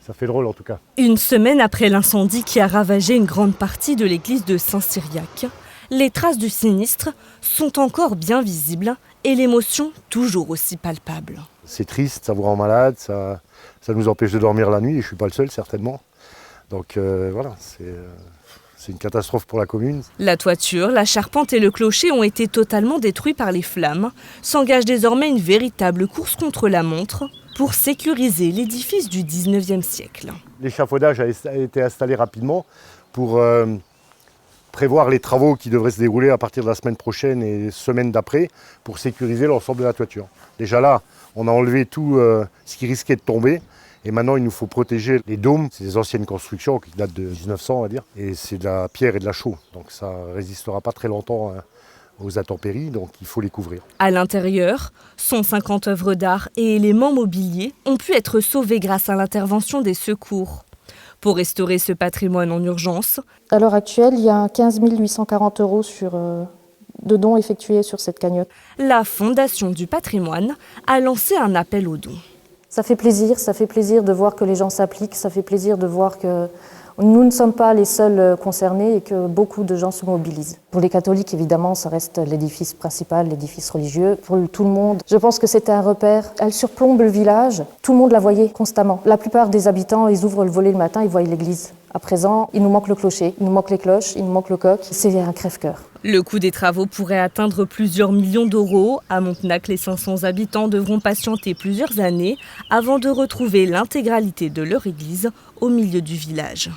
Ça fait drôle en tout cas. Une semaine après l'incendie qui a ravagé une grande partie de l'église de Saint-Cyriaque, les traces du sinistre sont encore bien visibles et l'émotion toujours aussi palpable. C'est triste, ça vous rend malade, ça nous empêche de dormir la nuit et je ne suis pas le seul certainement. Donc voilà, c'est une catastrophe pour la commune. La toiture, la charpente et le clocher ont été totalement détruits par les flammes. S'engage désormais une véritable course contre la montre pour sécuriser l'édifice du 19e siècle. L'échafaudage a été installé rapidement pour prévoir les travaux qui devraient se dérouler à partir de la semaine prochaine et semaine d'après pour sécuriser l'ensemble de la toiture. Déjà là, on a enlevé tout ce qui risquait de tomber. Et maintenant, il nous faut protéger les dômes. C'est des anciennes constructions qui datent de 1900, on va dire. Et c'est de la pierre et de la chaux. Donc ça ne résistera pas très longtemps aux intempéries. Donc il faut les couvrir. À l'intérieur, 150 œuvres d'art et éléments mobiliers ont pu être sauvés grâce à l'intervention des secours. Pour restaurer ce patrimoine en urgence, à l'heure actuelle, il y a 15 840 € de dons effectués sur cette cagnotte. La Fondation du patrimoine a lancé un appel aux dons. Ça fait plaisir de voir que les gens s'appliquent, ça fait plaisir de voir que nous ne sommes pas les seuls concernés et que beaucoup de gens se mobilisent. Pour les catholiques, évidemment, ça reste l'édifice principal, l'édifice religieux. Pour tout le monde, je pense que c'était un repère. Elle surplombe le village, tout le monde la voyait constamment. La plupart des habitants, ils ouvrent le volet le matin, ils voient l'église. À présent, il nous manque le clocher, il nous manque les cloches, il nous manque le coq. C'est un crève-cœur. Le coût des travaux pourrait atteindre plusieurs millions d'euros. À Montenac, les 500 habitants devront patienter plusieurs années avant de retrouver l'intégralité de leur église au milieu du village.